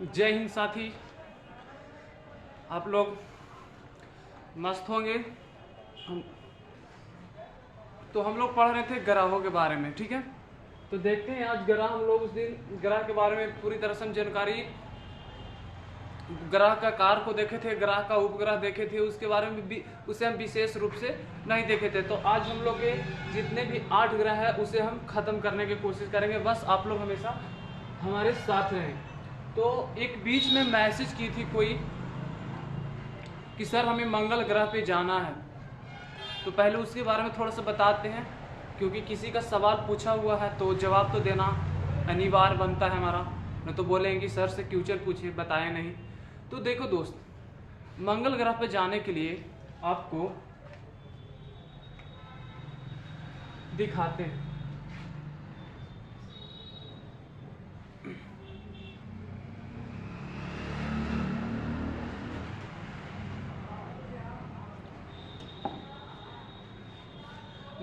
जय हिंद साथी, आप लोग मस्त होंगे। हम लोग पढ़ रहे थे ग्रहों के बारे में, ठीक है। तो देखते हैं आज ग्रह, हम लोग उस दिन ग्रह के बारे में पूरी तरह से हम जानकारी, ग्रह का कार्य को देखे थे, ग्रह का उपग्रह देखे थे, उसके बारे में भी उसे हम विशेष रूप से नहीं देखे थे। तो आज हम लोग के जितने भी 8 ग्रह है उसे हम खत्म करने की कोशिश करेंगे। बस आप लोग हमेशा हमारे साथ रहें। तो एक बीच में मैसेज की थी कोई कि सर हमें मंगल ग्रह पे जाना है। तो पहले उसके बारे में थोड़ा सा बताते हैं, क्योंकि किसी का सवाल पूछा हुआ है तो जवाब तो देना अनिवार्य बनता है हमारा। न तो बोलेंगे कि सर से क्वेश्चन पूछे बताए नहीं। तो देखो दोस्त, मंगल ग्रह पे जाने के लिए आपको दिखाते हैं।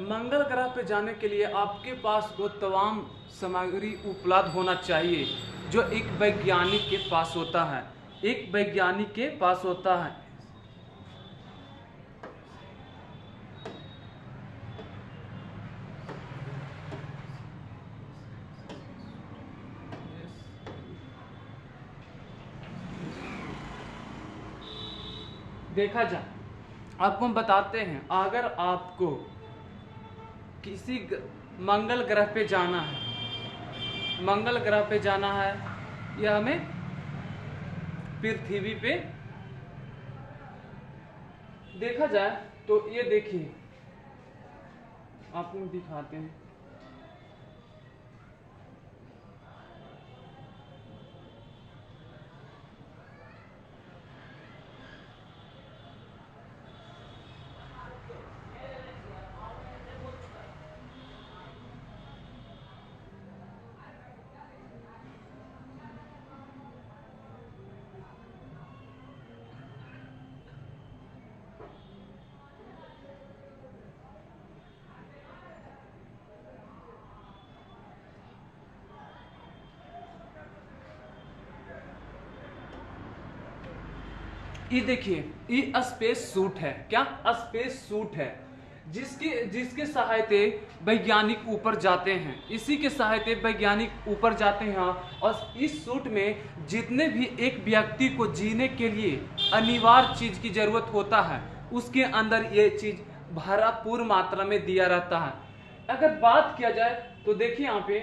मंगल ग्रह पे जाने के लिए आपके पास वो तमाम सामग्री उपलब्ध होना चाहिए जो एक वैज्ञानिक के पास होता है। एक वैज्ञानिक के पास होता है। देखा जाए, आपको हम बताते हैं, अगर आपको किसी मंगल ग्रह पे जाना है, मंगल ग्रह पे जाना है या हमें पृथ्वी पे देखा जाए तो ये देखिए, आपको दिखाते हैं। ये देखिए, ये स्पेस सूट है। क्या स्पेस सूट है? जिसके सहायते वैज्ञानिक ऊपर जाते हैं। इसी के सहायते वैज्ञानिक ऊपर जाते हैं। और इस सूट में जितने भी एक व्यक्ति को जीने के लिए अनिवार्य चीज की जरूरत होता है, उसके अंदर ये चीज भरपूर मात्रा में दिया रहता है। अगर बात किया जाए तो देखिए, यहाँ पे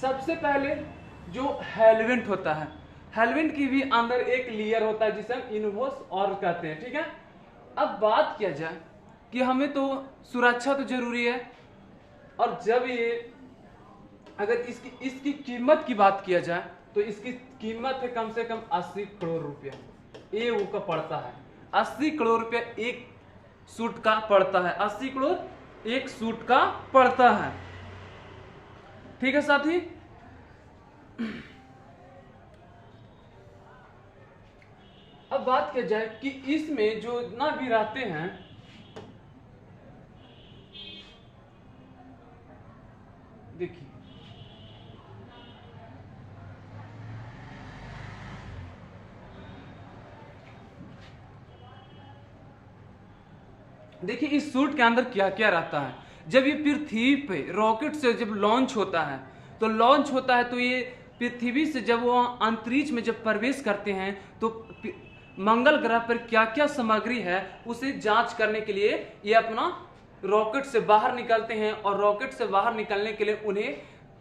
सबसे पहले जो हेलवेंट होता है, हेलवेंट की भी अंदर एक लेयर होता है जिसे हम इनवोस और कहते हैं, ठीक है। अब बात किया जाए कि हमें तो सुरक्षा तो जरूरी है, और जब ये अगर इसकी कीमत की बात किया जाए तो इसकी कीमत है कम से कम 80 करोड़ रुपया। ये वो का पड़ता है 80 करोड़ रुपया एक सूट का पड़ता है। 80 करोड़ एक सूट का पड़ता है, ठीक है साथी। अब बात किया जाए कि इसमें जो इतना भी रहते हैं, देखिए देखिए इस सूट के अंदर क्या क्या रहता है। जब ये पृथ्वी पे रॉकेट से जब लॉन्च होता है तो ये पृथ्वी से जब वो अंतरिक्ष में जब प्रवेश करते हैं तो मंगल ग्रह पर क्या क्या सामग्री है उसे जांच करने के लिए ये अपना रॉकेट से बाहर निकलते हैं। और रॉकेट से बाहर निकलने के लिए उन्हें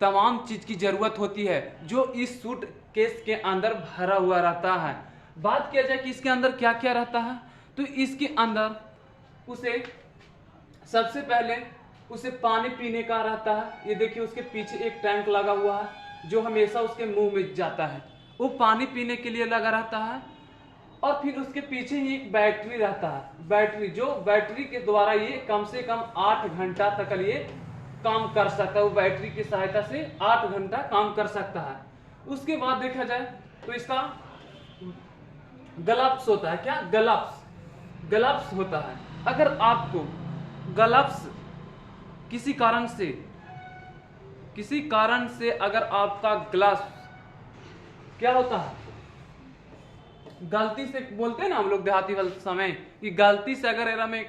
तमाम चीज की जरूरत होती है जो इस सूट केस के अंदर भरा हुआ रहता है। बात किया जाए कि इसके अंदर क्या क्या रहता है, तो इसके अंदर उसे सबसे पहले उसे पानी पीने का रहता है। ये देखिए, उसके पीछे एक टैंक लगा हुआ है जो हमेशा उसके मुंह में जाता है, वो पानी पीने के लिए लगा रहता है। और फिर उसके पीछे ही एक बैटरी रहता है, बैटरी के द्वारा ये कम से कम 8 घंटा तक ये काम कर सकता है। वो बैटरी की सहायता से 8 घंटा काम कर सकता है। उसके बाद देखा जाए तो इसका ग्लव्स होता है। क्या ग्लव्स होता है। अगर आपको ग्लव्स किसी कारण से किसी कारण से अगर आपका ग्लास क्या होता है, गलती से बोलते हैं ना हम लोग देहाती वाले समय कि गलती से अगर एरा में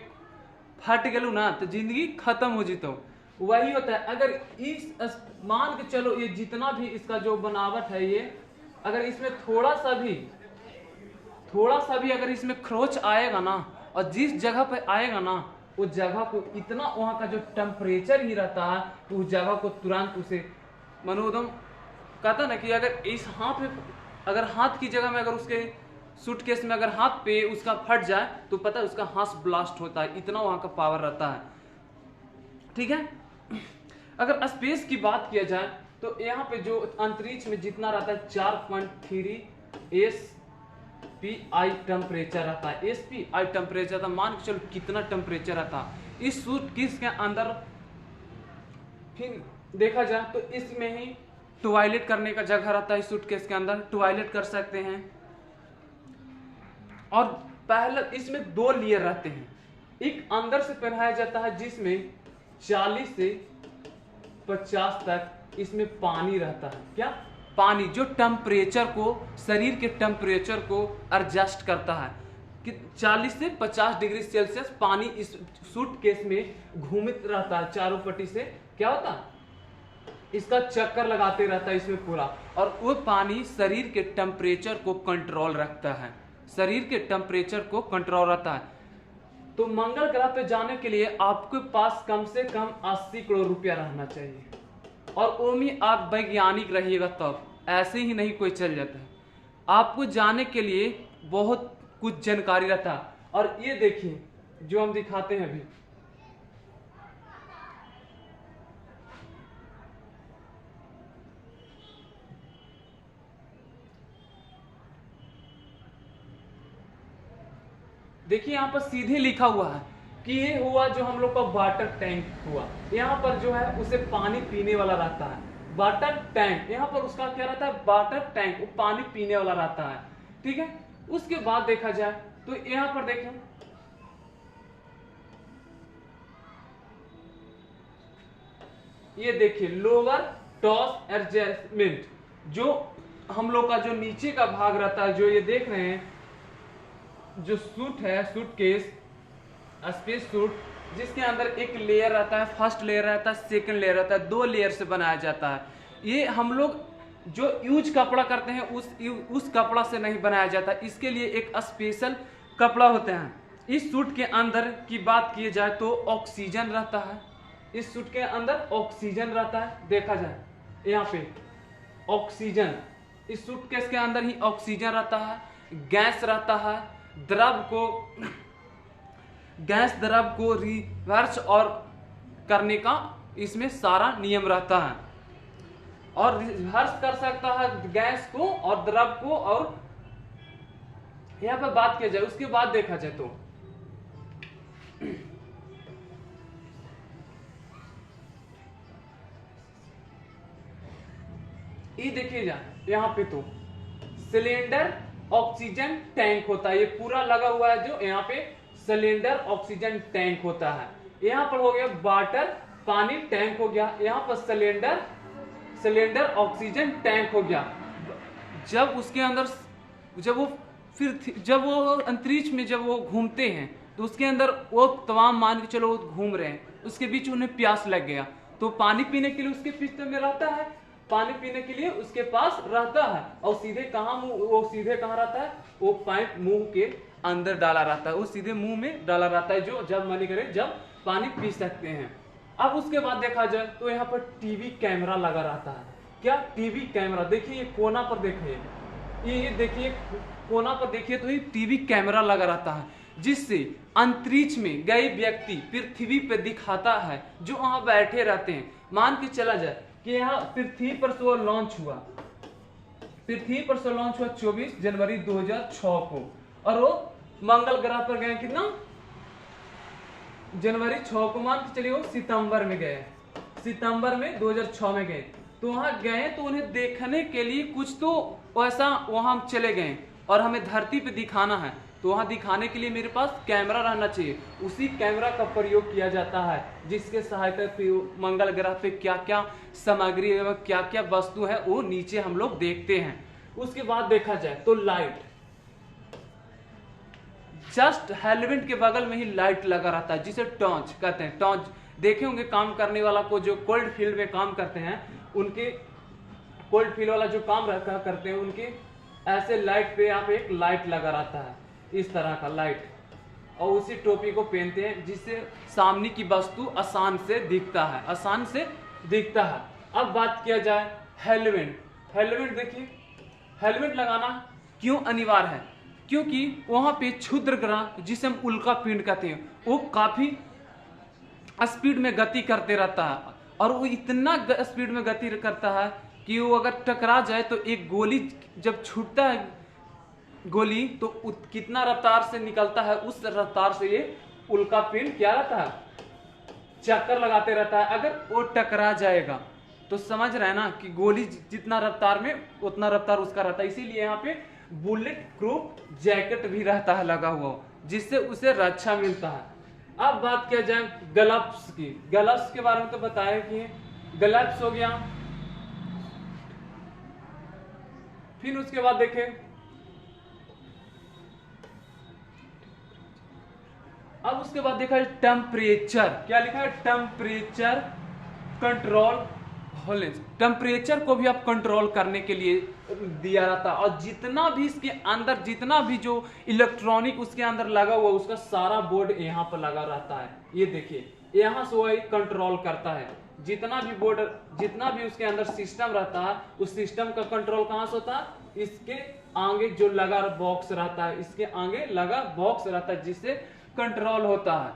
फट गलू ना तो जिंदगी खत्म हो जीतो, वही होता है। अगर इस मान के चलो ये जितना भी इसका जो बनावट है, ये अगर इसमें थोड़ा सा भी अगर इसमें खरोच आएगा ना, और जिस जगह पे आएगा ना उस जगह को इतना वहां का जो टेम्परेचर ही रहता है तो उस जगह को तुरंत उसे मनोदम कहता ना कि अगर इस हाथ में, अगर हाथ की जगह में अगर उसके सूटकेस में अगर हाथ पे उसका फट जाए तो पता है उसका हाथ ब्लास्ट होता है, इतना वहां का पावर रहता है। ठीक है, अगर स्पेस की बात किया जाए तो यहाँ पे जो अंतरिक्ष में जितना रहता है 4.3 SPI टेम्परेचर रहता है। SPI टेम्परेचर था, मान के चलो कितना टेम्परेचर रहता है इस सूटकेस के अंदर। फिर देखा जाए तो इसमें ही टॉयलेट करने का जगह रहता है, इस सूटकेस के अंदर टॉयलेट कर सकते हैं। और पहले इसमें 2 लेयर रहते हैं, एक अंदर से पहनाया जाता है जिसमें 40 से 50 तक इसमें पानी रहता है। क्या? पानी, जो टेम्परेचर को, शरीर के टेम्परेचर को एडजस्ट करता है कि 40 से 50 डिग्री सेल्सियस पानी इस सूटकेस में घूमित रहता है चारों पट्टी से। क्या होता है? इसका चक्कर लगाते रहता है इसमें पूरा, और वो पानी शरीर के टेम्परेचर को कंट्रोल रखता है, शरीर के टेम्परेचर को कंट्रोल रहता है। तो मंगल ग्रह पे जाने के लिए आपके पास कम से कम 80 करोड़ रुपया रहना चाहिए, और वो भी आप वैज्ञानिक रहिएगा तब, ऐसे ही नहीं कोई चल जाता है। आपको जाने के लिए बहुत कुछ जानकारी रहता है। और ये देखिए जो हम दिखाते हैं अभी, देखिए यहाँ पर सीधे लिखा हुआ है कि ये हुआ जो हम लोग का वाटर टैंक हुआ। यहाँ पर जो है उसे पानी पीने वाला रहता है, वाटर टैंक। यहाँ पर उसका क्या रहता है? वाटर टैंक, वो पानी पीने वाला रहता है। ठीक है, उसके बाद देखा जाए तो यहाँ पर देखें, ये देखिए लोअर टॉस एडजस्टमेंट, जो हम लोग का जो नीचे का भाग रहता है, जो ये देख रहे हैं जो सूट है, सूटकेस, स्पेस सूट, जिसके अंदर एक लेयर रहता है, फर्स्ट लेयर रहता है, सेकंड लेयर रहता है, 2 लेयर से बनाया जाता है। ये हम लोग जो यूज कपड़ा करते हैं उस कपड़ा से नहीं बनाया जाता, इसके लिए एक स्पेशल कपड़ा होता है। इस सूट के अंदर की बात की जाए तो ऑक्सीजन रहता है, इस सूट के अंदर ऑक्सीजन रहता है। देखा जाए यहाँ पे ऑक्सीजन, इस सूटकेस के अंदर ही ऑक्सीजन रहता है, गैस रहता है, गैस द्रव को रिवर्स और करने का इसमें सारा नियम रहता है, और रिवर्स कर सकता है गैस को और द्रव को। और यहाँ पर बात किया जाए उसके बाद देखा जाए तो ये देखिए जाए यहाँ पे तो सिलेंडर ऑक्सीजन टैंक होता है, ये पूरा लगा हुआ है जो यहाँ पे सिलेंडर ऑक्सीजन टैंक होता है। यहाँ पर हो गया वाटर, पानी टैंक हो गया, यहाँ पर सिलेंडर ऑक्सीजन टैंक हो गया। जब उसके अंदर जब वो अंतरिक्ष में जब वो घूमते हैं तो उसके अंदर वो तमाम मान के चलो वो घूम रहे हैं, उसके बीच उन्हें प्यास लग गया तो पानी पीने के लिए उसके पिस्टन में रहता है, पानी पीने के लिए उसके पास रहता है। और सीधे कहाँ रहता है? वो पाइप मुंह के अंदर डाला रहता है, वो सीधे मुंह में डाला रहता है, जो जब मन करे जब पानी पी सकते हैं। अब उसके बाद देखा जाए तो यहाँ पर टीवी कैमरा लगा रहता है। क्या? TV camera. देखिए ये कोना पर देखिए, ये देखिए कोना पर देखिए तो ये टीवी कैमरा लगा रहता है, जिससे अंतरिक्ष में गए व्यक्ति पृथ्वी पे दिखाता है जो वहां बैठे रहते हैं। मान के चला जाए कि यहाँ पृथ्वी पर से लॉन्च हुआ, 24 जनवरी 2006 को, और वो मंगल ग्रह पर गए कितना? जनवरी 6 को। मान के चलिए वो सितंबर में गए, सितंबर में 2006 में गए। तो वहां गए तो उन्हें देखने के लिए कुछ तो वैसा वहां चले गए, और हमें धरती पे दिखाना है, तो वहाँ दिखाने के लिए मेरे पास कैमरा रहना चाहिए। उसी कैमरा का प्रयोग किया जाता है, जिसके सहायता से मंगल ग्रह पे क्या क्या सामग्री एवं क्या क्या वस्तु है वो नीचे हम लोग देखते हैं। उसके बाद देखा जाए तो लाइट, जस्ट हेलमेट के बगल में ही लाइट लगा रहता है, जिसे टॉर्च कहते हैं। टॉर्च देखे होंगे काम करने वाला को, जो कोल्ड फील्ड में काम करते हैं, उनके कोल्ड फील्ड वाला जो काम करते हैं, उनके ऐसे लाइट पे यहाँ पे एक लाइट लगा रहता है, इस तरह का लाइट, और उसी टोपी को पहनते हैं, जिससे सामने की वस्तु आसान से दिखता है, आसान से दिखता है। अब बात किया जाए हेलमेट। हेलमेट देखिए, हेलमेट लगाना क्यों अनिवार्य है? क्योंकि वहां पे क्षुद्र ग्रह, जिसे हम उल्का पिंड कहते हैं, वो काफी स्पीड में गति करते रहता है, और वो इतना स्पीड में गति करता है कि वो अगर टकरा जाए तो एक गोली जब छूटता है, गोली तो कितना रफ्तार से निकलता है, उस रफ्तार से ये उल्का पिंड क्या रहता है, चक्कर लगाते रहता है। अगर वो टकरा जाएगा तो समझ रहे हैं ना कि गोली जितना रफ्तार में उतना रफ्तार उसका रहता है। इसीलिए यहाँ पे बुलेट प्रूफ जैकेट भी रहता है लगा हुआ, जिससे उसे रक्षा मिलता है। अब बात किया जाए ग्लव्स की। ग्लव्स के बारे में तो बताया कि ग्लव्स हो गया, फिर उसके बाद देखें, अब उसके बाद देखा है टेम्परेचर। क्या लिखा है? Temperature control होलेंस। टेम्परेचर को भी आप कंट्रोल करने के लिए दिया रहता है, और जितना भी इसके अंदर, जितना भी जो इलेक्ट्रॉनिक उसके अंदर लगा हुआ, उसका सारा बोर्ड यहाँ पर लगा रहता है। ये देखिए, यहाँ से वही कंट्रोल करता है। जितना भी बोर्ड, जितना भी उसके अंदर सिस्टम रहता है, उस सिस्टम का कंट्रोल कहाँ से होता है? इसके आगे जो लगा बॉक्स रहता है, इसके आगे लगा बॉक्स रहता है, जिससे कंट्रोल होता है।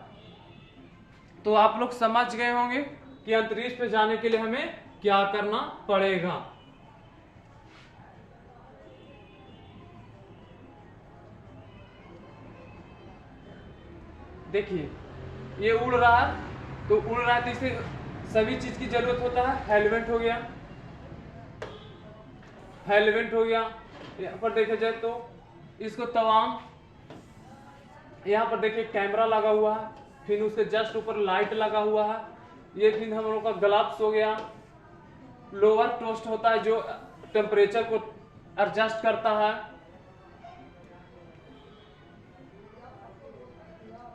तो आप लोग समझ गए होंगे कि अंतरिक्ष पे जाने के लिए हमें क्या करना पड़ेगा। देखिए, ये उड़ रहा है, तो उड़ रहा है तो इसे सभी चीज की जरूरत होता है। हेलमेट हो गया, हेलमेट हो गया। यहाँ पर देखा जाए तो इसको तमाम, यहाँ पर देखिए कैमरा लगा हुआ है, फिर उसके जस्ट ऊपर लाइट लगा हुआ है। ये फिर हम लोग का ग्लव्स हो गया। लोअर टोस्ट होता है जो टेम्परेचर को एडजस्ट करता है।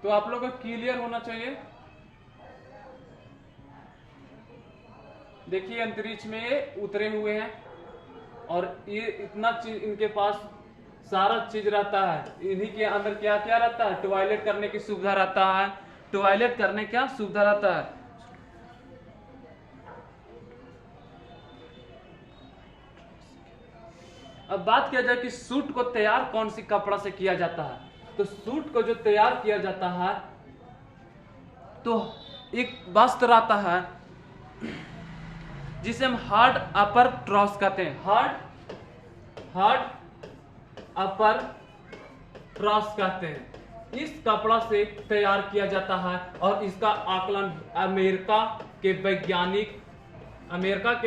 तो आप लोग का क्लियर होना चाहिए। देखिए, अंतरिक्ष में ये उतरे हुए हैं, और ये इतना चीज इनके पास सारा चीज रहता है। इन्हीं के अंदर क्या क्या रहता है? टॉयलेट करने की सुविधा रहता है, टॉयलेट करने क्या सुविधा रहता है। अब बात किया जाए कि सूट को तैयार कौन सी कपड़ा से किया जाता है, तो सूट को जो तैयार किया जाता है, तो एक वस्त्र आता है जिसे हम हार्ड अपर ट्रॉस कहते हैं। हार्ड अपर ट्रॉस कहते हैं। इस कपड़ा से तैयार किया जाता है, और इसका आकलन अमेरिका के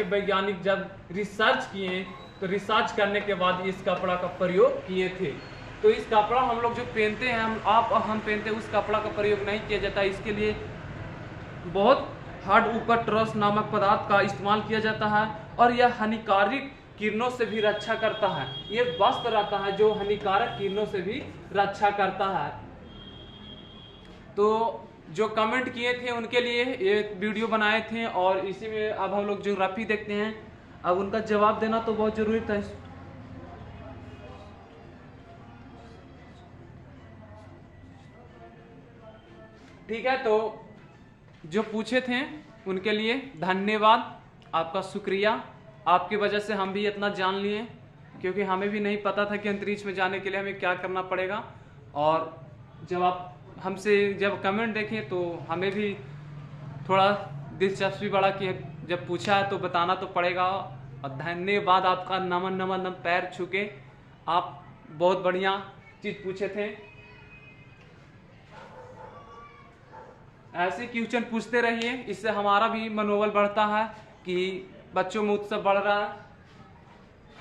वैज्ञानिक जब रिसर्च किए, तो रिसर्च करने के बाद इस कपड़ा का प्रयोग किए थे। तो इस कपड़ा हम लोग जो पहनते हैं, हम पहनते हैं, उस कपड़ा का प्रयोग नहीं किया जाता। इसके लिए बहुत हार्ड ऊपर ट्रस नामक पदार्थ का इस्तेमाल किया जाता है, और यह हानिकारक किरणों से भी रक्षा करता है। ये वस्त्र रहता है जो हानिकारक किरणों से भी रक्षा करता है। तो जो कमेंट किए थे उनके लिए ये वीडियो बनाए थे, और इसी में अब हम लोग ज्योग्राफी देखते हैं। अब उनका जवाब देना तो बहुत जरूरी था। ठीक है, तो जो पूछे थे उनके लिए धन्यवाद, आपका शुक्रिया। आपकी वजह से हम भी इतना जान लिए, क्योंकि हमें भी नहीं पता था कि अंतरिक्ष में जाने के लिए हमें क्या करना पड़ेगा। और जब आप हमसे जब कमेंट देखें तो हमें भी थोड़ा दिलचस्पी बढ़ा कि जब पूछा है तो बताना तो पड़ेगा। और धन्यवाद आपका, नमन नमन नमन, पैर छू के। आप बहुत बढ़िया चीज पूछे थे। ऐसे क्वेश्चन पूछते रहिए, इससे हमारा भी मनोबल बढ़ता है कि बच्चों में उत्साह बढ़ रहा है।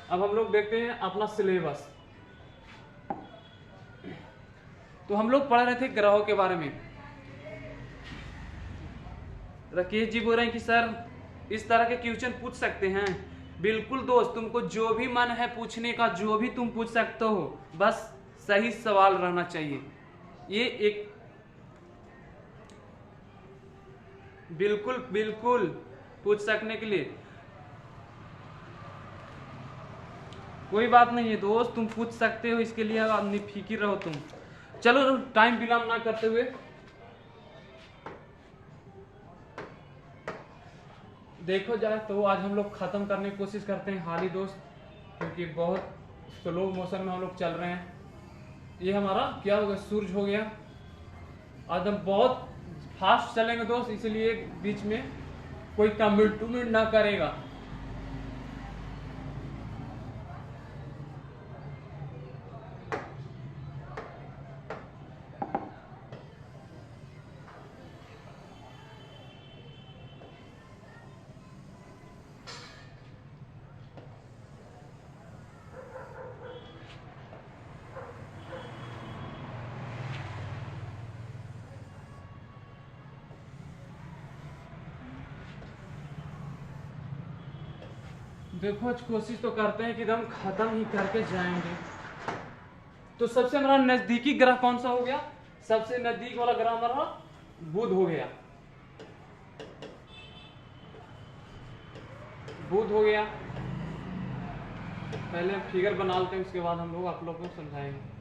अब हम लोग देखते हैं अपना सिलेबस। तो हम लोग पढ़ रहे थे ग्रहों के बारे में। राकेश जी बोल रहे हैं कि सर इस तरह के क्वेश्चन पूछ सकते हैं। बिल्कुल दोस्त, तुमको जो भी मन है पूछने का, जो भी तुम पूछ सकते हो, बस सही सवाल रहना चाहिए। ये एक बिल्कुल बिल्कुल पूछ सकने के लिए कोई बात नहीं है दोस्त, तुम पूछ सकते हो, इसके लिए आप निफिकिर रहो तुम। चलो टाइम विलम्ब ना करते हुए देखो जाए तो आज हम लोग खत्म करने की कोशिश करते हैं हाल ही दोस्त, क्योंकि बहुत स्लो मोशन में हम लोग चल रहे हैं। ये हमारा क्या हो गया, सूरज हो गया। आज हम बहुत फास्ट चलेंगे दोस्त, इसलिए बीच में कोई कमिटमेंट ना करेगा। देखो आज कोशिश तो करते हैं कि एकदम खत्म ही करके जाएंगे। तो सबसे हमारा नजदीकी ग्रह कौन सा हो गया? सबसे नजदीक वाला ग्रह हमारा बुध हो गया। बुध हो गया। पहले हम फिगर बना लेते हैं, उसके बाद हम लोग आप लोगों को समझाएंगे।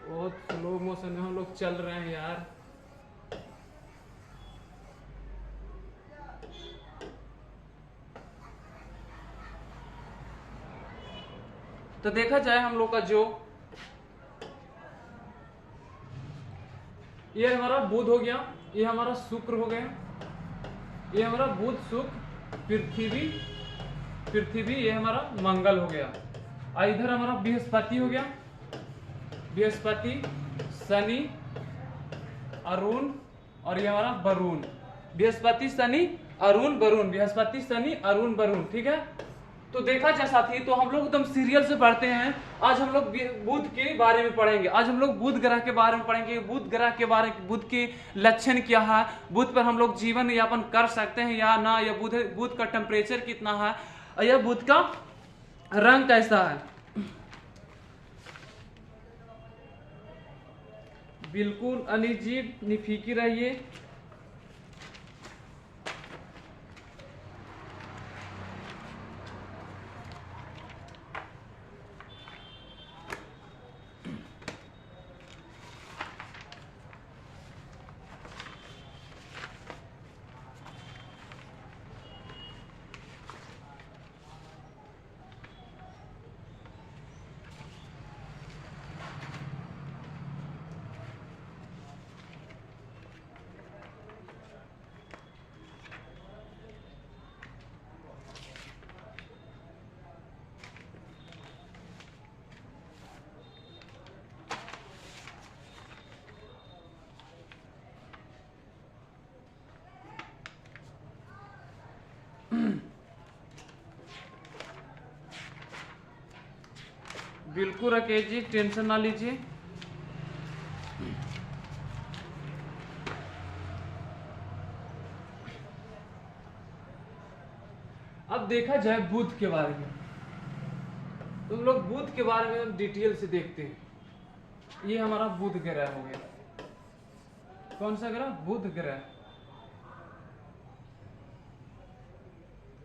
बहुत स्लो मोशन में हम लोग चल रहे हैं यार। तो देखा जाए हम लोग का जो ये हमारा बुध हो गया, ये हमारा शुक्र हो गया, ये हमारा बुध शुक्र पृथ्वी ये हमारा मंगल हो गया। और इधर हमारा बृहस्पति हो गया, बृहस्पति शनि अरुण और ये हमारा वरुण। बृहस्पति शनि अरुण वरुण, बृहस्पति शनि अरुण वरुण, ठीक है। तो देखा जाए साथी, तो हम लोग एकदम सीरियल से पढ़ते हैं। आज हम लोग बुध के बारे में पढ़ेंगे। आज हम लोग बुध ग्रह के बारे में पढ़ेंगे। बुध ग्रह के बारे में, बुध के लक्षण क्या है, बुध पर हम लोग जीवन यापन कर सकते हैं या ना, या बुध का टेम्परेचर कितना है, या बुध का रंग कैसा है। बिल्कुल अनिल जी निफिकी रहिए। बिल्कुल राकेश जी, टेंशन ना लीजिए। अब देखा जाए बुध के बारे में, तुम लोग बुध के बारे में डिटेल से देखते हैं। ये हमारा बुध ग्रह हो गया। कौन सा ग्रह? बुध ग्रह।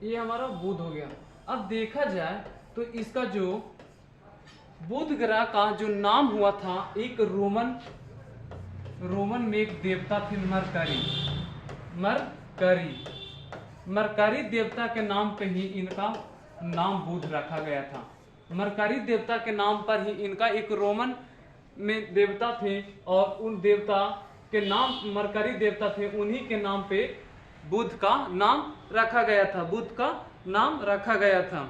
ये हमारा बुध हो गया। अब देखा जाए तो इसका जो बुध ग्रह का जो नाम हुआ था, एक रोमन में एक देवता थे मरकरी देवता के नाम पे ही इनका नाम बुध रखा गया था। मरकरी देवता के नाम पर ही इनका एक रोमन में देवता थे, और उन देवता के नाम मरकरी देवता थे, उन्हीं के नाम पे बुध का नाम रखा गया था, बुध का नाम रखा गया था।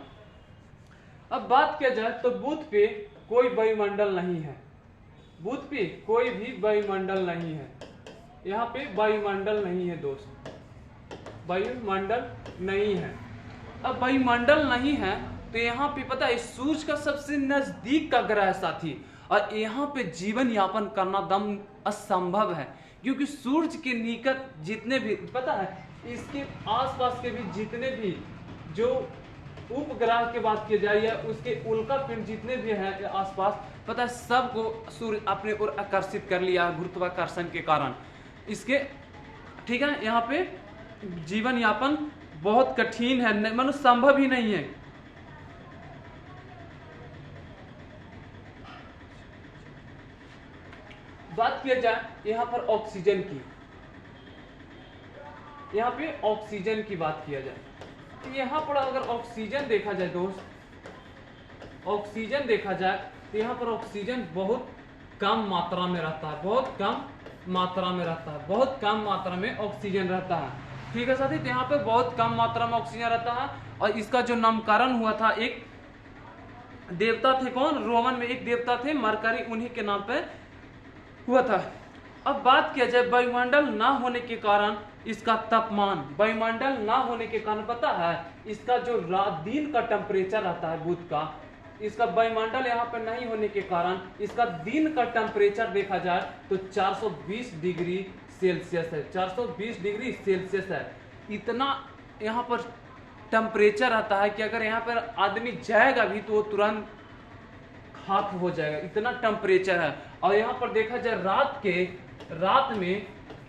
अब बात किया जाए तो बुध पे कोई वायुमंडल नहीं है, बुध पे कोई भी वायुमंडल नहीं है, यहाँ पे वायुमंडल नहीं है दोस्त, वायुमंडल नहीं है। अब वायुमंडल नहीं है तो यहाँ पे पता है सूर्य का सबसे नजदीक का ग्रह साथी, और यहाँ पे जीवन यापन करना दम असंभव है, क्योंकि सूर्य के निकट जितने भी पता है इसके आसपास के भी जितने भी जो उपग्रह की बात की जाए या उसके उल्का पिंड जितने भी हैं आसपास, पता है सबको सूर्य अपने ओर आकर्षित कर लिया गुरुत्वाकर्षण के कारण इसके। ठीक है, यहाँ पे जीवन यापन बहुत कठिन है, मानो संभव ही नहीं है। बात किया जाए यहाँ पर ऑक्सीजन की, यहाँ पे ऑक्सीजन की बात किया जाए तो यहाँ पर अगर ऑक्सीजन देखा जाए दोस्त, ऑक्सीजन देखा जाए तो यहाँ पर ऑक्सीजन बहुत कम मात्रा में रहता है, बहुत कम मात्रा में रहता है, बहुत कम मात्रा में ऑक्सीजन रहता है। ठीक है साथी, तो यहाँ पे बहुत कम मात्रा में ऑक्सीजन रहता है, और इसका जो नामकरण हुआ था एक देवता थे, कौन, रोमन में एक देवता थे मरकरी, उन्हीं के नाम पे हुआ था। अब बात किया जाए वायुमंडल ना होने के कारण इसका तापमान, वायुमंडल ना होने के कारण पता है इसका जो रात दिन का टेम्परेचर रहता है बुध का, इसका वायुमंडल यहाँ पे नहीं होने के कारण इसका दिन का टेम्परेचर देखा जाए तो 420 डिग्री सेल्सियस है, 420 डिग्री सेल्सियस है। इतना यहाँ पर टेम्परेचर आता है कि अगर यहाँ पर आदमी जाएगा भी तो वो तुरंत खाक हो जाएगा, इतना टेम्परेचर है। और यहाँ पर देखा जाए रात में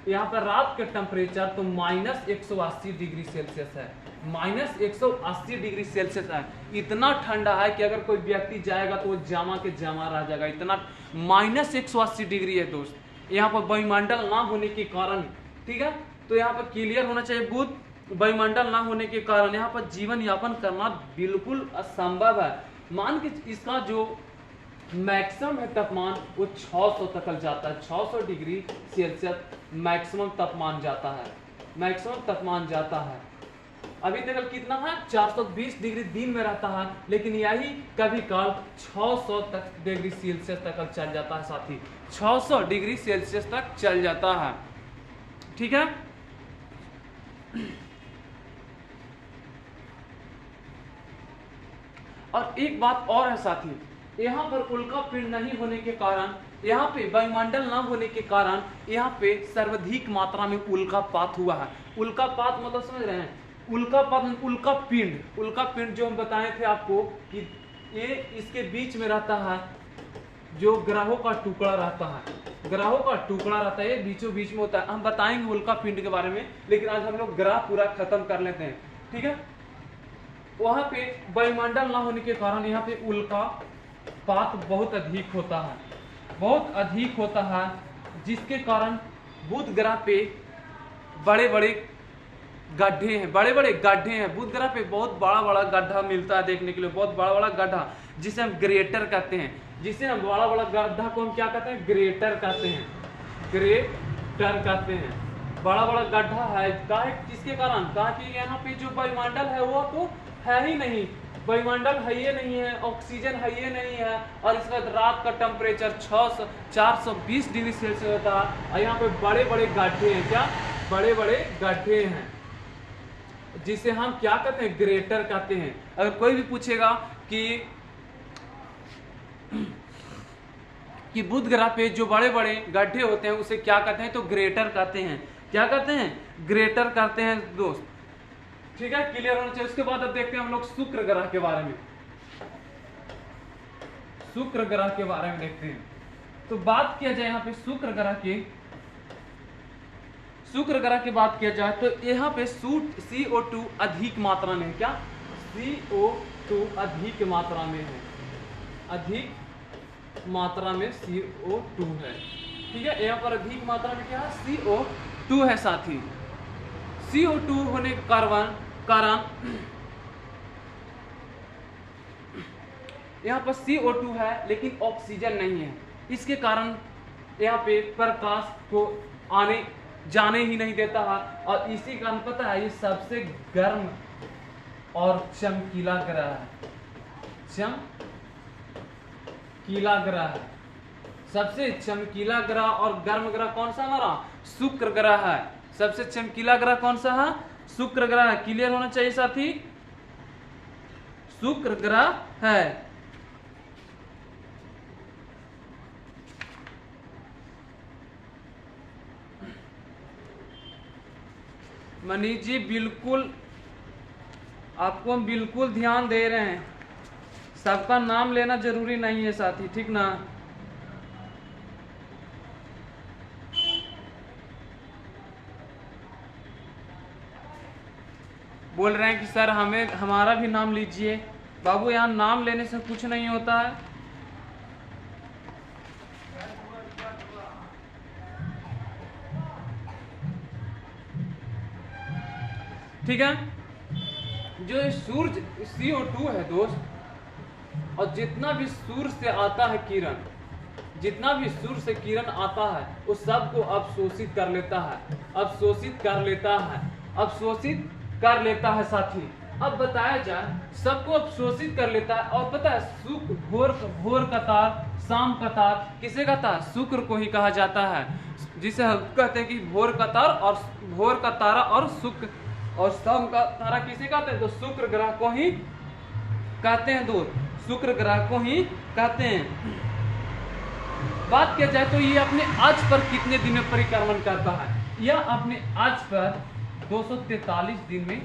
यहाँ पर रात के टेम्परेचर तो -180 डिग्री सेल्सियस है, -180 डिग्री सेल्सियस है। इतना ठंडा है कि अगर कोई व्यक्ति जाएगा तो वो जामा के जामा रह जाएगा, इतना -180 डिग्री है दोस्त यहाँ पर वायुमंडल ना होने के कारण। ठीक है, तो यहाँ पर क्लियर होना चाहिए, बुध वायुमंडल ना होने के कारण यहाँ पर जीवन यापन करना बिल्कुल असंभव है। मान के इसका जो मैक्सिमम है तापमान वो 600 तक जाता है, 600 डिग्री सेल्सियस मैक्सिमम तापमान जाता है, मैक्सिमम तापमान जाता है। अभी तक कितना है 420 डिग्री दिन में रहता है, लेकिन यही कभी काल 600 तक डिग्री सेल्सियस तक चल जाता है साथी, 600 डिग्री सेल्सियस तक चल जाता है। ठीक है, और एक बात और है साथी, यहाँ पर उल्का पिंड नहीं होने के कारण, यहाँ पे वायुमंडल ना होने के कारण यहाँ पे सर्वाधिक मात्रा में उल्कापात हुआ है। उल्कापात मतलब समझ रहे हैं, उल्कापात उल्का पिंड जो हम बताए थे आपको कि ये इसके बीच में रहता है, जो ग्रहों का टुकड़ा रहता है, ग्रहों का टुकड़ा रहता है, ये बीचों बीच में होता है। हम बताएंगे उल्का पिंड के बारे में, लेकिन आज हम लोग ग्रह पूरा खत्म कर लेते हैं। ठीक है, वहां पे वायुमंडल ना होने के कारण यहाँ पे उल्कापात बहुत अधिक होता है, बहुत अधिक होता है, जिसके कारण बुध ग्रह पे बड़े बड़े गड्ढे हैं, बड़े बड़े गड्ढे हैं। बुध ग्रह पे बहुत बड़ा बड़ा गड्ढा मिलता है देखने के लिए, बहुत बड़ा बड़ा गड्ढा जिसे हम ग्रेटर कहते हैं, जिसे हम बड़ा बड़ा गड्ढा को हम क्या कहते हैं, ग्रेटर कहते हैं, ग्रेटर कहते हैं। बड़ा बड़ा गड्ढा है किसके कारण, कहा कि यहाँ पे जो वायुमंडल है वो तो है ही नहीं, वायुमंडल है ही नहीं है, ऑक्सीजन है ही नहीं है, और इसका रात का टेम्परेचर 420 डिग्री सेल्सियस होता है। और यहाँ पे बड़े बड़े गड्ढे हैं, क्या बड़े बड़े गड्ढे हैं, जिसे हम क्या कहते हैं, ग्रेटर कहते हैं। अगर कोई भी पूछेगा कि बुध ग्रह पे जो बड़े बड़े गड्ढे होते हैं उसे क्या कहते हैं, तो ग्रेटर कहते हैं। क्या कहते हैं, ग्रेटर कहते हैं दोस्त। ठीक है, क्लियर होना चाहिए। उसके बाद अब देखते हैं हम लोग शुक्र ग्रह के बारे में, शुक्र ग्रह के बारे में देखते हैं। तो बात किया जाए यहाँ पे शुक्र ग्रह की बात किया जाए तो यहाँ पे CO2 अधिक मात्रा में है, क्या CO2 अधिक मात्रा में है, अधिक मात्रा में CO2 है। ठीक है, यहाँ पर अधिक मात्रा में क्या है, CO2 है साथी। CO2 होने के कारण यहाँ पर CO2 है लेकिन ऑक्सीजन नहीं है, इसके कारण यहाँ पे प्रकाश को आने जाने ही नहीं देता है। और इसी कारण पता है ये सबसे गर्म और चमकीला ग्रह है, चमकीला ग्रह है। सबसे चमकीला ग्रह और गर्म ग्रह कौन सा हमारा? शुक्र ग्रह है। सबसे चमकीला ग्रह कौन सा है? शुक्र ग्रह है। क्लियर होना चाहिए साथी, शुक्र ग्रह है। मनीष जी बिल्कुल, आपको हम बिल्कुल ध्यान दे रहे हैं। सबका नाम लेना जरूरी नहीं है साथी, ठीक ना? बोल रहे हैं कि सर हमें हमारा भी नाम लीजिए। बाबू यहाँ नाम लेने से कुछ नहीं होता है। ठीक है, जो सूरज CO2 है दोस्त, और जितना भी सूर्य से आता है किरण, जितना भी सूर्य से किरण आता है उस सबको अवशोषित कर लेता है, अवशोषित कर लेता है, अवशोषित कर लेता है साथी। अब बताया जाए, सबको अवशोषित कर लेता है। और पता है शुक्र, भोर का तार, शाम का तार किसे कहता है? शुक्र को ही कहा जाता है। जिसे हम कहते हैं कि भोर का तार और भोर का तारा और शुक्र, और शाम का तारा किसे कहते हैं? तो शुक्र ग्रह को ही कहते हैं दोस्त, शुक्र ग्रह को ही कहते हैं। बात किया जाए तो ये अपने आज पर कितने दिन में परिक्रमण करता है? यह अपने आज पर 243 दिन में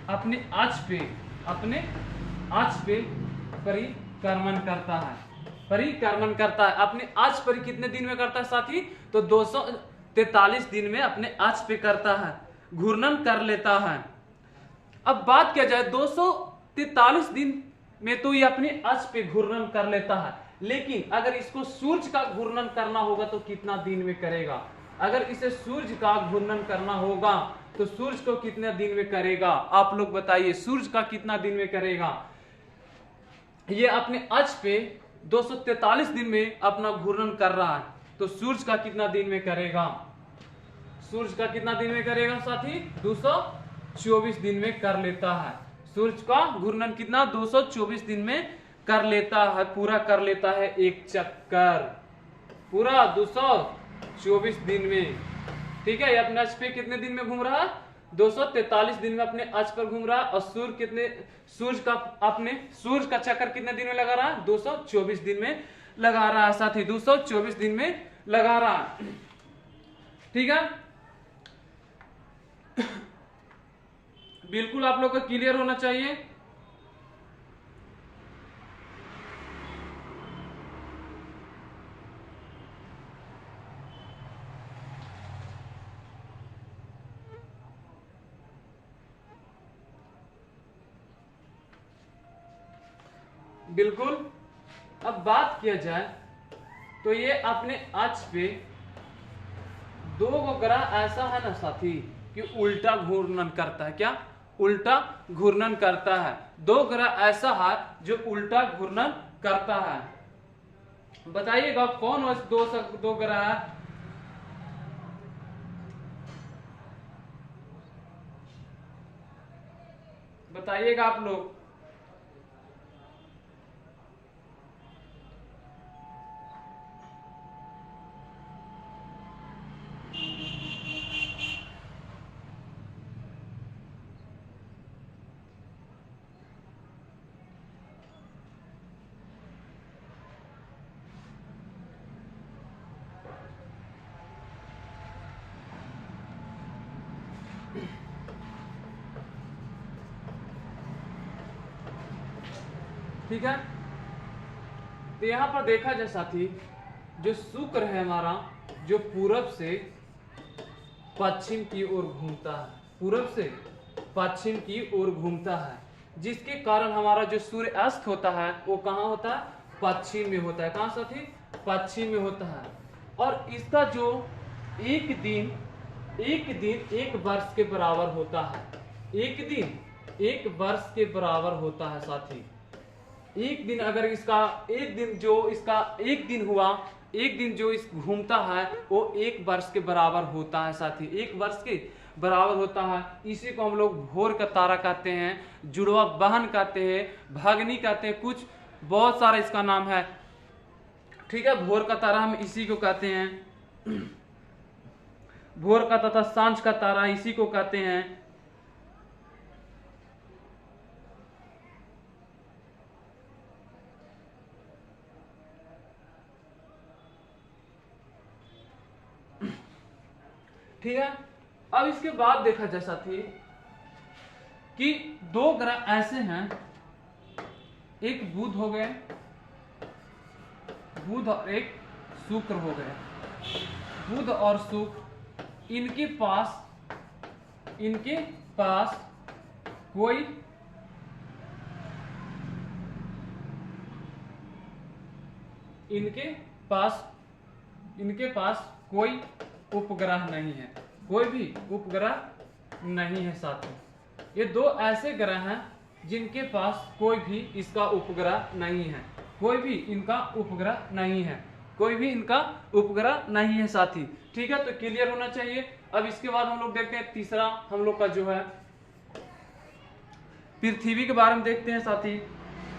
अपने आज पे परिक्रमण करता है, परिक्रमण करता है। अपने आज पर कितने दिन में करता है साथी? तो 243 दिन में अपने आज पे करता है, घूर्णन कर लेता है। अब बात किया जाए 243 दिन में तो ये अपने अक्ष पे घूर्णन कर लेता है, लेकिन अगर इसको सूर्य का घूर्णन करना होगा तो कितना दिन में करेगा? अगर इसे सूर्य का घूर्णन करना होगा तो सूर्य को कितने दिन में करेगा? आप लोग बताइए, सूर्य का कितना दिन में करेगा? ये अपने अक्ष पे 243 दिन में अपना घूर्णन कर रहा है, तो सूर्य का कितना दिन में करेगा? सूर्य का कितना दिन में करेगा साथी? 224 दिन में कर लेता है। सूर्य का घूर्णन कितना? 224 दिन में कर लेता है, पूरा कर लेता है एक चक्कर, पूरा 224 दिन में। ठीक है, ये अपने अक्ष पे कितने दिन में घूम रहा है? 243 दिन में अपने अक्ष पर घूम रहा है। और सूर्य का चक्कर कितने दिन में लगा रहा है? 224 दिन में लगा रहा है साथी, 224 दिन में लगा रहा है। ठीक है, बिल्कुल आप लोग को क्लियर होना चाहिए। बिल्कुल। अब बात किया जाए तो ये अपने अक्ष पे दो ग्रह ऐसा है ना साथी कि उल्टा घूर्णन करता है। क्या? उल्टा घूर्णन करता है। दो ग्रह ऐसा है जो उल्टा घूर्णन करता है। बताइएगा कौन दो ग्रह है? बताइएगा आप लोग। ठीक है, तो यहां पर देखा जाए साथी, जो शुक्र है हमारा, जो पूरब से पश्चिम की ओर घूमता है, पूरब से पश्चिम की ओर घूमता है, जिसके कारण हमारा जो सूर्य अस्त होता है वो कहाँ होता है? पश्चिम में होता है। कहाँ साथी? पश्चिम में होता है। और इसका जो एक दिन एक वर्ष के बराबर होता है। एक दिन एक वर्ष के बराबर होता है साथी। एक दिन अगर इसका एक दिन हुआ एक दिन जो इस घूमता है वो 1 वर्ष के बराबर होता है साथी, 1 वर्ष के बराबर होता है। इसी को हम लोग भोर का तारा कहते हैं, जुड़वा बहन कहते हैं, भागनी कहते हैं, कुछ बहुत सारा इसका नाम है। ठीक है, भोर का तारा हम इसी को कहते हैं, भोर का तथा सांझ का तारा इसी को कहते हैं। ठीक है, अब इसके बाद देखा जा साथी कि 2 ग्रह ऐसे हैं, एक बुध हो गए, बुध और एक शुक्र हो गए। बुध और शुक्र इनके पास कोई इनके पास कोई उपग्रह नहीं है, कोई भी उपग्रह नहीं है साथी। ये 2 ऐसे ग्रह हैं जिनके पास कोई भी इसका उपग्रह नहीं है, कोई भी इनका उपग्रह नहीं है, कोई भी इनका उपग्रह नहीं है साथी। ठीक है, तो क्लियर होना चाहिए। अब इसके बाद हम लोग देखते हैं तीसरा हम लोग का जो है पृथ्वी के बारे में देखते हैं साथी।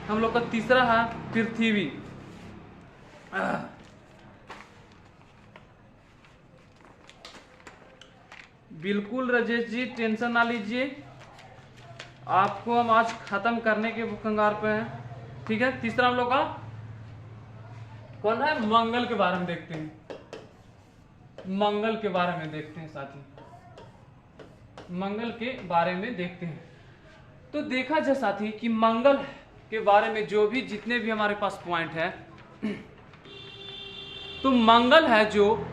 हम लोग का तीसरा है पृथ्वी। बिल्कुल राजेश जी, टेंशन ना लीजिए, आपको हम आज खत्म करने के कंगार पे हैं। ठीक है, तीसरा हम लोग का कौन है, मंगल के बारे में देखते हैं। मंगल के बारे में देखते हैं साथी, मंगल के बारे में देखते हैं। तो देखा जाए साथी कि मंगल के बारे में जो भी जितने भी हमारे पास पॉइंट है, तो मंगल है जो,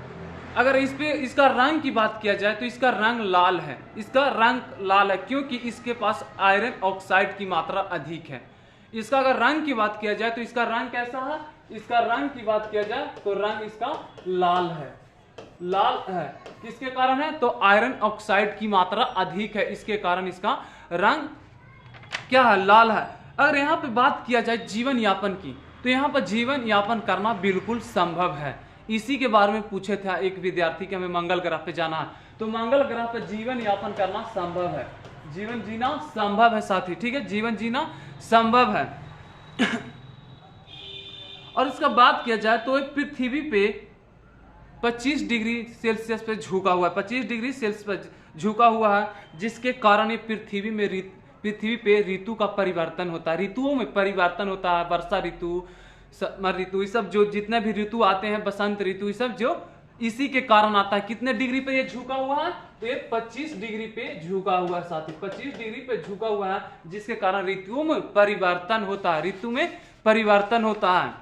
अगर इस पे इसका रंग की बात किया जाए तो इसका रंग लाल है, इसका रंग लाल है क्योंकि इसके पास आयरन ऑक्साइड की मात्रा अधिक है। इसका अगर रंग की बात किया जाए तो इसका रंग कैसा है, इसका रंग की बात किया जाए तो रंग इसका लाल है, लाल है। किसके कारण है, तो आयरन ऑक्साइड की मात्रा अधिक है, इसके कारण इसका रंग क्या है, लाल है। अगर यहाँ पे बात किया जाए जीवन यापन की, तो यहाँ पर जीवन यापन करना बिल्कुल संभव है। इसी के बारे में पूछे थे एक विद्यार्थी कि हमें मंगल ग्रह पे जाना है, तो मंगल ग्रह पे जीवन यापन करना संभव है, जीवन जीना संभव है साथी। ठीक है, जीवन जीना संभव है। और इसका बात किया जाए तो पृथ्वी पे 25 डिग्री सेल्सियस पे झुका हुआ है, 25 डिग्री सेल्सियस पे झुका हुआ है, जिसके कारण ये पृथ्वी पे ऋतु का परिवर्तन होता है, ऋतुओं में परिवर्तन होता है। वर्षा ऋतु, समर ऋतु, ये सब जो जितने भी ऋतु आते हैं, बसंत ऋतु, ये सब जो इसी के कारण आता है। कितने डिग्री पे ये झुका हुआ है, तो ये 25 डिग्री पे झुका हुआ है साथी, 25 डिग्री पे झुका हुआ है, जिसके कारण ऋतुओं में परिवर्तन होता है, ऋतु में परिवर्तन होता है।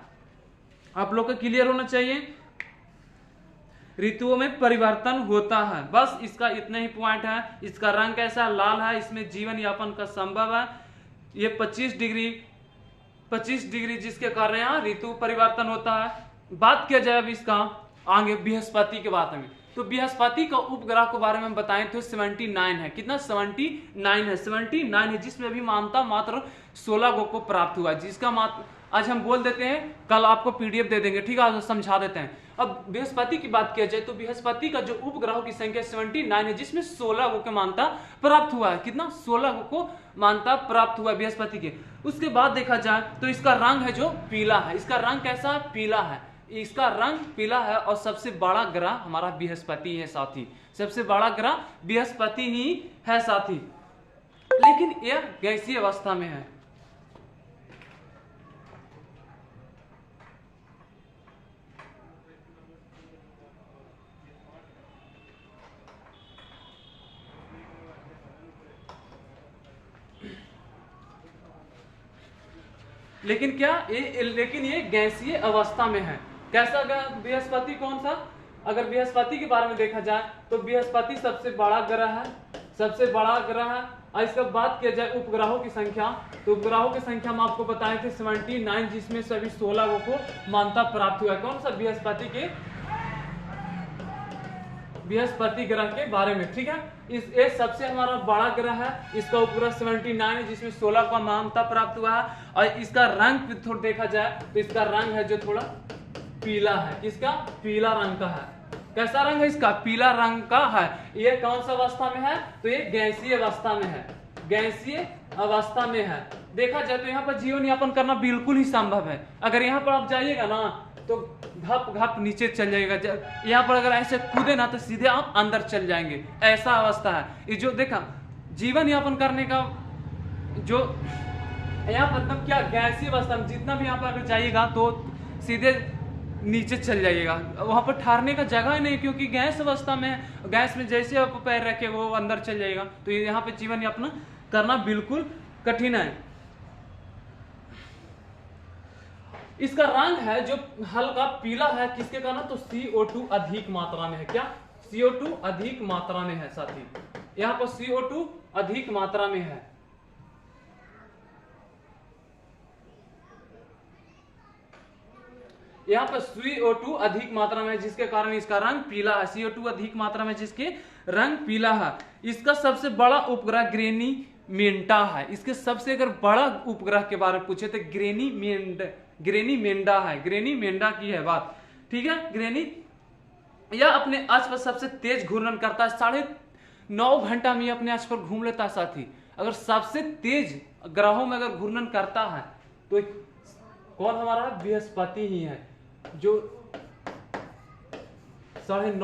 आप लोग को क्लियर होना चाहिए, ऋतुओं में परिवर्तन होता है। बस इसका इतना ही पॉइंट है। इसका रंग कैसा, लाल है, इसमें जीवन यापन का संभव है। ये 25 डिग्री जिसके कारण यहाँ ऋतु परिवर्तन होता है। बात किया जाए अब इसका आगे बृहस्पति के बारे में, तो बृहस्पति का उपग्रह के बारे में बताएं तो 79 है। कितना, 79 है, जिसमें अभी मान्यता मात्र 16 गो को प्राप्त हुआ है, जिसका मात्र आज हम बोल देते हैं, कल आपको पीडीएफ दे देंगे। ठीक है, समझा देते हैं। अब बृहस्पति की बात किया जाए तो बृहस्पति का जो उपग्रहों की संख्या 79 है, जिसमें 16 गो को मान्यता प्राप्त हुआ है। कितना, 16 गो को मान्यता प्राप्त हुआ है बृहस्पति के। उसके बाद देखा जाए तो इसका रंग है जो पीला है, इसका रंग कैसा, पीला है, इसका रंग पीला है। और सबसे बड़ा ग्रह हमारा बृहस्पति है साथी, सबसे बड़ा ग्रह बृहस्पति ही है साथी, लेकिन यह गैसीय अवस्था में है। लेकिन ये गैसीय अवस्था में है। कैसा बृहस्पति, कौन सा, अगर बृहस्पति के बारे में देखा जाए तो बृहस्पति सबसे बड़ा ग्रह है, सबसे बड़ा ग्रह है। और इसका बात किया जाए उपग्रहों की संख्या, तो उपग्रहों की संख्या हम आपको बताए थे 79, जिसमें सभी 16 गो को मान्यता प्राप्त हुआ है। कौन सा, बृहस्पति ग्रह के बारे में। ठीक है, ये सबसे हमारा बड़ा ग्रह है, इसका उपग्रह 79 है, जिसमें 16 का मान्यता प्राप्त हुआ है। और इसका रंग थोड़ा देखा जाए तो इसका रंग है जो थोड़ा पीला है। किसका? पीला रंग का है। कैसा रंग है इसका? पीला रंग का है। ये कौन सा अवस्था में है? तो ये गैसीय अवस्था में है, गैसीय अवस्था में है। देखा जाए तो यहाँ पर जीवन यापन करना बिल्कुल ही संभव है। अगर यहाँ पर आप जाइएगा ना तो घप घप नीचे चल जाएगा। यहाँ पर अगर ऐसे कूदे ना तो सीधे आप अंदर चल जाएंगे, ऐसा अवस्था है। ये जो देखा जीवन यापन करने का जो यहाँ पर मतलब क्या गैसीय अवस्था में जितना भी यहाँ पर अगर जाइएगा तो सीधे नीचे चल जाइएगा, वहां पर ठहरने का जगह ही नहीं, क्योंकि गैस अवस्था में है। गैस में जैसे आप पैर रखे वो अंदर चल जाएगा। तो यहाँ पे जीवन यापन करना बिल्कुल कठिन है। इसका रंग है जो हल्का पीला है, किसके कारण? तो CO2 अधिक मात्रा में है। क्या? CO2 अधिक मात्रा में है साथी, यहाँ पर CO2 अधिक मात्रा में है। यहाँ पर CO2 अधिक मात्रा में, जिसके कारण इसका रंग पीला है। CO2 अधिक मात्रा में जिसके रंग पीला है। इसका सबसे बड़ा उपग्रह ग्रेनीमेंटा है। इसके सबसे अगर बड़ा उपग्रह के बारे में पूछे तो ग्रेनीमेंटा है। ग्रेनीमेंटा की है बात, ठीक है। ग्रेनी यह अपने अक्ष पर सबसे तेज घूर्णन करता है। 9.5 घंटा में अपने अक्ष पर घूम लेता है साथी। अगर सबसे तेज ग्रहों में अगर घूर्णन करता है तो कौन हमारा? बृहस्पति ही है, जो 9.5